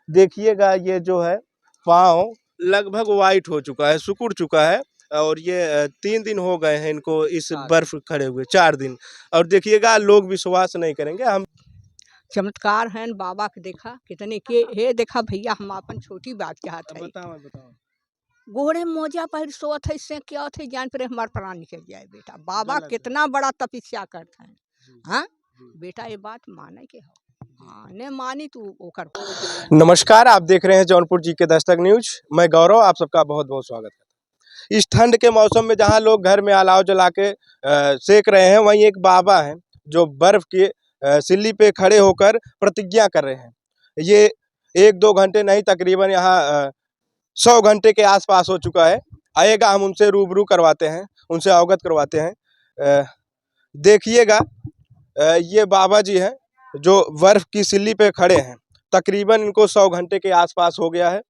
देखिएगा ये जो है पाँव लगभग वाइट हो चुका है, सिकुड़ चुका है। और ये 3 दिन हो गए हैं इनको इस बर्फ खड़े हुए, 4 दिन। और देखिएगा लोग विश्वास नहीं करेंगे। हम चमत्कार हैं बाबा के देखा कितने के हे देखा भैया हम अपन छोटी बात कहत है। बताओ गोड़े मोजा पर सोत है से क्या थे जान पर हमार प्राण निकल जाए बेटा। बाबा गलत है। कितना बड़ा तपस्या करते हैं। जी, हाँ जी। बेटा ये बात माने के हो। हाँ ने मानी तू ओकर। नमस्कार, आप देख रहे हैं जौनपुर जी के दस्तक न्यूज। मैं गौरव, आप सबका बहुत बहुत स्वागत करता हूं। इस ठंड के मौसम में जहां लोग घर में अलाव जला के सेक रहे हैं, वहीं एक बाबा हैं जो बर्फ के सिल्ली पे खड़े होकर प्रतिज्ञा कर रहे हैं। ये 1-2 घंटे नहीं, तकरीबन यहाँ 100 घंटे के आसपास हो चुका है। आइएगा हम उनसे रूबरू करवाते हैं, उनसे अवगत करवाते हैं। देखिएगा ये बाबा जी हैं जो बर्फ की सिल्ली पे खड़े हैं। तकरीबन इनको 100 घंटे के आसपास हो गया है।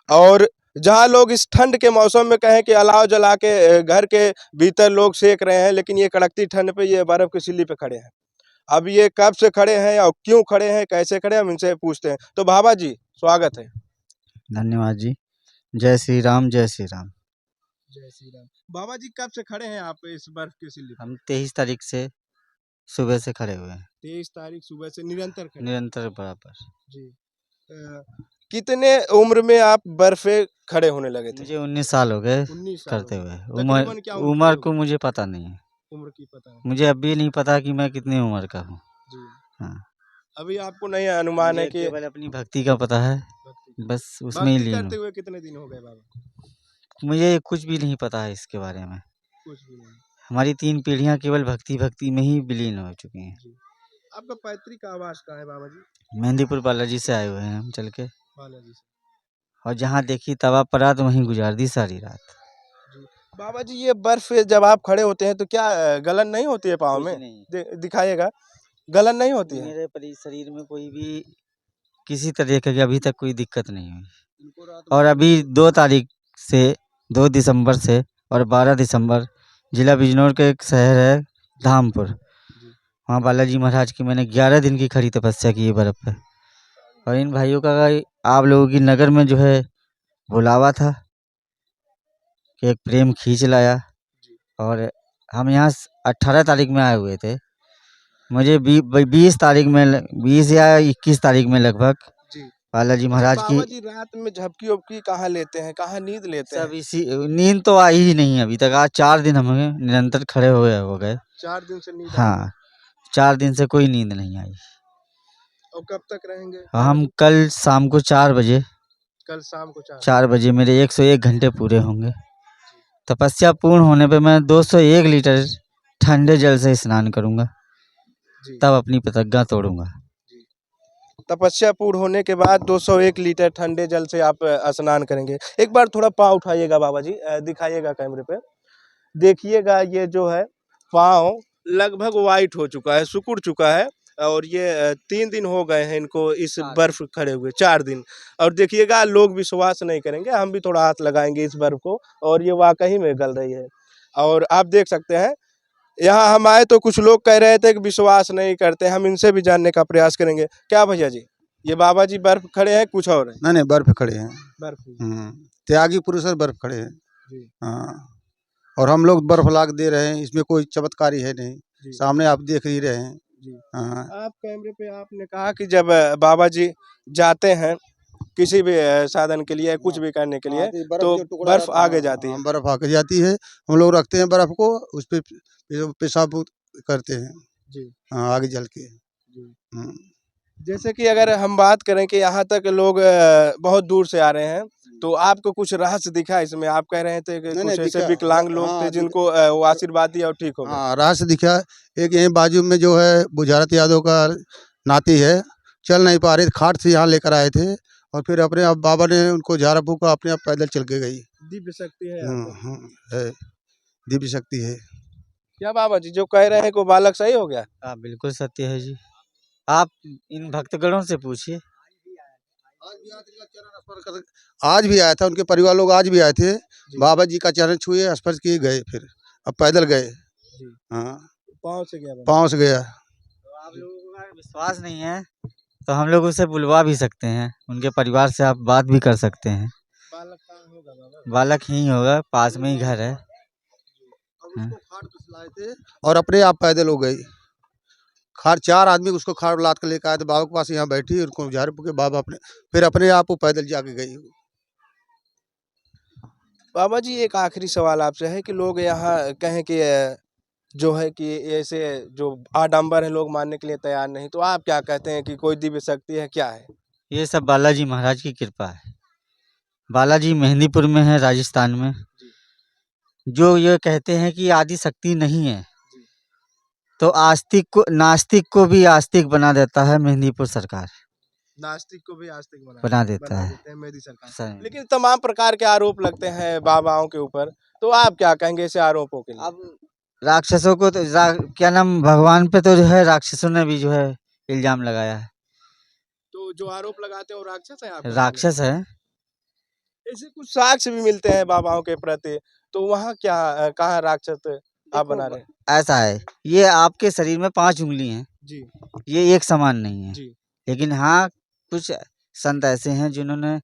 और जहाँ लोग इस ठंड के मौसम में कहें कि अलाव जला के घर के भीतर लोग सेक रहे हैं, लेकिन ये कड़कती ठंड पे ये बर्फ की सिल्ली पे खड़े हैं। अब ये कब से खड़े हैं और क्यों खड़े हैं, कैसे खड़े हैं, हम इनसे पूछते हैं। तो बाबा जी स्वागत है। धन्यवाद जी। जय श्री राम, जय श्री राम। जय श्री राम। बाबा जी कब से खड़े हैं आप इस बर्फ की सिल्ली पे? हम 23 तारीख से सुबह से खड़े हुए हैं। 23 तारीख सुबह से निरंतर खड़े हैं। निरंतर बराबर। जी। कितने उम्र में आप बर्फ पे खड़े होने लगे थे? मुझे 19 साल हो गए 19 साल करते हो हुए। गए। तकरीबन क्या उम्र उम्र की को होगी? मुझे पता नहीं है। उम्र की पता नहीं। मुझे अभी नहीं पता कि मैं कितनी उम्र का हूँ। जी। हाँ, अभी आपको नहीं अनुमान है मुझे कि केवल अपनी भक्ति का पता है, भक्ति बस उसमें ही भक्ति लीन करते हूँ। हुए कितने दिन हो गए बाबा? मुझे कुछ भी नहीं पता है इसके बारे में। कुछ भी नहीं। हमारी 3 पीढ़ियाँ केवल भक्ति में ही विलीन हो चुकी हैं। जी। आपका पैतृक आवास कहाँ है बाबा जी? मेहंदीपुर बालाजी से आए हुए हैं हम चल के, बालाजी से। और जहाँ देखी तवा पड़ा तो वहीं गुजार दी सारी रात। जी। बाबा जी ये बर्फ पे जब आप खड़े होते हैं तो क्या गलन नहीं होती है पाँव कुछ में? नहीं। दिखाइएगा, गलन नहीं होती है? मेरे शरीर में कोई भी किसी तरीके की अभी तक कोई दिक्कत नहीं हुई। और अभी 2 तारीख से 2 दिसंबर से और 12 दिसंबर जिला बिजनौर का एक शहर है धामपुर, वहाँ बालाजी महाराज की मैंने 11 दिन की खड़ी तपस्या की है बर्फ पे। और इन भाइयों का आप लोगों की नगर में जो है बुलावा था कि एक प्रेम खींच लाया। और हम यहाँ 18 तारीख में आए हुए थे। मुझे 20 तारीख में 20 या 21 तारीख में लगभग जी। बालाजी महाराज की बाबा जी रात में झपकी वपकी कहाँ लेते हैं, कहाँ नींद लेते हैं? सब इसी नींद तो आई ही नहीं अभी तक। आज 4 दिन हमें निरंतर खड़े हुए हो गए। 4 दिन से नींद आई नहीं? हाँ, 4 दिन से कोई नींद नहीं आई। और कब तक रहेंगे? हम कल शाम को 4 बजे, कल शाम को 4 बजे मेरे 101 घंटे पूरे होंगे। तपस्या पूर्ण होने पे मैं 201 लीटर ठंडे जल से स्नान करूंगा, जी। तब अपनी प्रतिज्ञा तोड़ूंगा। तपस्या पूर्ण होने के बाद 201 लीटर ठंडे जल से आप स्नान करेंगे। एक बार थोड़ा पाँव उठाइएगा बाबा जी, दिखाइएगा कैमरे पे। देखिएगा ये जो है पाँव लगभग वाइट हो चुका है, सिकुड़ चुका है। और ये 3 दिन हो गए हैं इनको इस बर्फ खड़े हुए, 4 दिन। और देखिएगा लोग विश्वास नहीं करेंगे। हम भी थोड़ा हाथ लगाएंगे इस बर्फ को, और ये वाकई में गल रही है। और आप देख सकते हैं यहाँ हम आए तो कुछ लोग कह रहे थे कि विश्वास नहीं करते। हम इनसे भी जानने का प्रयास करेंगे। क्या भैया जी, ये बाबा जी बर्फ खड़े हैं कुछ और है? नहीं बर्फ खड़े हैं। बर्फ। त्यागी पुरुष बर्फ खड़े हैं। जी। हाँ, और हम लोग बर्फ लाग दे रहे हैं, इसमें कोई चमत्कारी है नहीं। सामने आप देख ही रहे हैं। जी। हाँ। आप कैमरे पे आपने कहा कि जब बाबा जी जाते हैं किसी भी साधन के लिए, कुछ भी करने के लिए, तो बर्फ आगे जाती है। बर्फ आगे जाती है, हम लोग रखते हैं बर्फ को, उस पे पेशाब करते हैं। जी। हाँ, आगे जल के। जी। जैसे कि अगर हम बात करें कि यहाँ तक लोग बहुत दूर से आ रहे हैं, तो आपको कुछ रहस्य दिखा इसमें? आप कह रहे थे कि कुछ ऐसे विकलांग लोग थे जिनको वो आशीर्वाद दिया और ठीक हो गए। हाँ, रहस्य दिखा। एक यहीं बाजू में जो है बुझारत यादव का नाती है, चल नहीं पा रहे थे, खाट से यहाँ लेकर आए थे, और फिर अपने आप बाबा ने उनको झाड़ा फूका, अपने आप पैदल चल के गई। दिव्य शक्ति है। है, दिव्य शक्ति है। क्या बाबा जी जो कह रहे हैं को बालक सही हो गया? हाँ, बिल्कुल सत्य है जी। आप इन भक्तगणों से पूछिए। आज भी आया था, उनके परिवार लोग आज भी आए थे, बाबा जी का चरण छुए, स्पर्श किए, गए, फिर अब पैदल गए। हाँ, पाँव से गया। पाँव से गया। तो आप लोगों का विश्वास नहीं है तो हम लोग उसे बुलवा भी सकते हैं, उनके परिवार से आप बात भी कर सकते हैं। बालक कहाँ होगा बाबा? बालक ही होगा, पास में ही घर है। और उसको खाट पे सुलाए थे और अपने आप पैदल हो गई। खाट 4 आदमी उसको खाट लाद के लेकर आए थे, बाबा के पास यहाँ बैठी, उनको झाड़ू के बाबा फिर अपने आप वो पैदल जाके गई। बाबा जी एक आखिरी सवाल आपसे है कि लोग यहाँ कहें कि जो है कि ऐसे जो आडंबर है लोग मानने के लिए तैयार नहीं, तो आप क्या कहते हैं कि कोई दिव्य शक्ति है, क्या है? ये सब बालाजी महाराज की कृपा है। बालाजी मेहंदीपुर में है, राजस्थान में। जो ये कहते हैं कि आदि शक्ति नहीं है, तो आस्तिक को नास्तिक को भी आस्तिक बना देता है मेहंदीपुर सरकार, नास्तिक को भी आस्तिक बना देता है। देते हैं मोदी सरकार। सर, लेकिन तमाम प्रकार के आरोप लगते हैं बाबाओं के ऊपर, तो आप क्या कहेंगे ऐसे आरोपों के लिए? अब राक्षसों को तो क्या नाम, भगवान पे तो जो है राक्षसों ने भी जो है इल्जाम लगाया है। तो जो आरोप लगाते हैं वो राक्षस है? आप राक्षस है। ऐसे कुछ साक्ष्य भी मिलते हैं बाबाओं के प्रति, तो वहाँ क्या कहाँ राक्षस आप बना रहे हैं? ऐसा है, ये आपके शरीर में 5 उंगली हैं, जी ये एक समान नहीं है। जी। लेकिन हाँ, कुछ संत ऐसे हैं जिन्होंने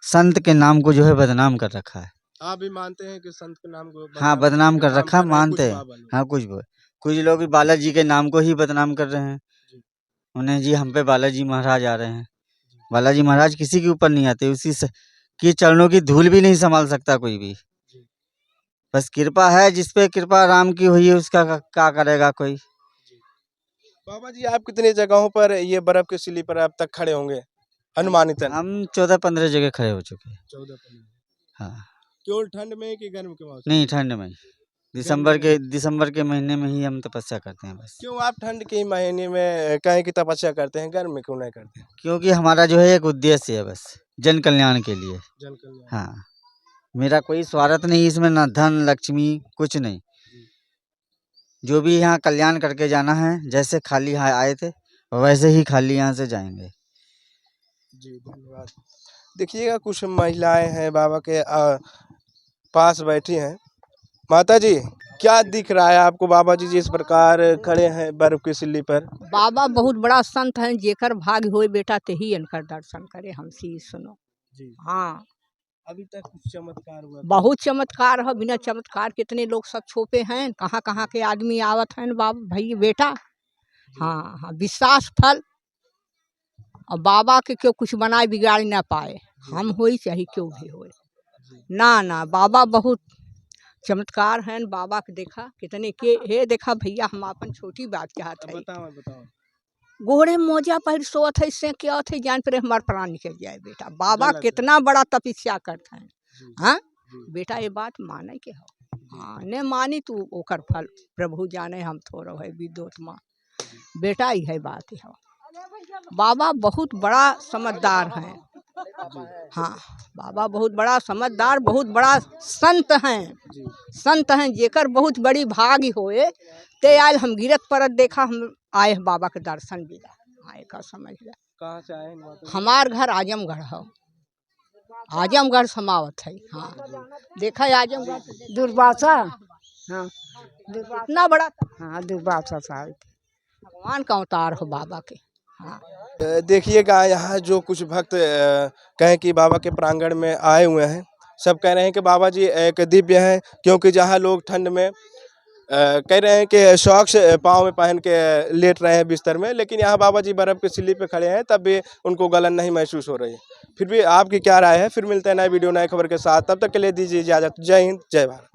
संत के नाम को जो है बदनाम कर रखा है। आप भी मानते हैं कि संत के नाम को हाँ, बदनाम कर काम रखा, रहे हैं मानते कुछ हैं। बाबा लोग? हाँ, कुछ लोग बालाजी के नाम को ही बदनाम कर रहे हैं। जी। उन्हें जी हम पे बालाजी महाराज आ रहे हैं। बालाजी महाराज किसी के ऊपर नहीं आते, उसी से की चरणों की धूल भी नहीं संभाल सकता कोई भी। जी। बस कृपा है, जिस पे कृपा राम की हुई है उसका क्या करेगा कोई। बाबा जी आप कितनी जगहों पर ये बर्फ की सिली पर अब तक खड़े होंगे अनुमानितन? हम 14-15 जगह खड़े हो चुके हैं। 14-15। हाँ, केवल ठंड में कि गर्म के मौसम? नहीं, ठंड में ही। दिसंबर के महीने में ही हम तपस्या करते हैं बस। क्यों आप ठंड के महीने में कहें कि तपस्या करते हैं, गर्म में क्यों नहीं करते? क्योंकि हमारा जो है एक उद्देश्य है, बस जन कल्याण के लिए। जन कल्याण। हाँ, मेरा कोई स्वार्थ नहीं इसमें, ना धन लक्ष्मी कुछ नहीं। जो भी यहाँ कल्याण करके जाना है, जैसे खाली यहाँ आए थे वैसे ही खाली यहाँ से जाएंगे। जी धन्यवाद। देखिएगा कुछ महिलाएं हैं बाबा के पास बैठी हैं। माता जी क्या दिख रहा है आपको? बाबा जी जिस प्रकार खड़े हैं बर्फ की सिल्ली पर। बाबा बहुत बड़ा संत हैं, जेकर भाग्य होए बेटा तेही इनकर दर्शन करे, हमसे ही सुनो। जी। हाँ, अभी तक कुछ चमत्कार हुआ? बहुत चमत्कार है, बिना चमत्कार कितने लोग सब छोपे हैं, कहाँ कहाँ के आदमी आवत हैं बाबा भैया बेटा। हाँ हाँ, विश्वास फल। और बाबा के क्यों कुछ बनाए बिगाड़ ना पाए, हम होई चाहे क्यों भी होए। ना ना, बाबा बहुत चमत्कार हैं। बाबा के देखा कितने के हे देखा भैया, हम अपन छोटी बात कहत है। बताओ। गोड़े मोजा पहर सोत है, इससे क्या थे जान पर हमार प्राण निकल जाए बेटा। बाबा कितना बड़ा तपस्या करते हैं। हाँ बेटा, ये बात माने के हो। हाँ, ने मानी तू ओकर फल प्रभु जाने, हम थोड़ा है विद्योत माँ बेटा, यही बात है। बाबा बहुत बड़ा समझदार हैं। हाँ, बाबा बहुत बड़ा समझदार, बहुत बड़ा संत हैं। संत हैं, जेकर बहुत बड़ी भागी होए ते आयल हम गिरत परत देखा, हम आए बाबा के दर्शन भी आए का समझ ला। कहाँ से आए हैं? हमार घर आजमगढ़ है, आजमगढ़ समावत है। हाँ देखा है आजमगढ़ दुर्वासा। हाँ, इतना बड़ा हाँ दुर्वासा साहब। भगवान का अवतार हो बाबा के। हाँ, देखिएगा यहाँ जो कुछ भक्त कहें कि बाबा के प्रांगण में आए हुए हैं, सब कह रहे हैं कि बाबा जी एक दिव्य हैं, क्योंकि जहाँ लोग ठंड में कह रहे हैं कि सॉक्स पाँव में पहन के लेट रहे हैं बिस्तर में, लेकिन यहाँ बाबा जी बर्फ़ की सिल्ली पे खड़े हैं, तब भी उनको गलन नहीं महसूस हो रही है। फिर भी आपकी क्या राय है? फिर मिलते हैं नए वीडियो नए खबर के साथ, तब तक के लिए दीजिए इजाज़त। जय हिंद, जय भारत।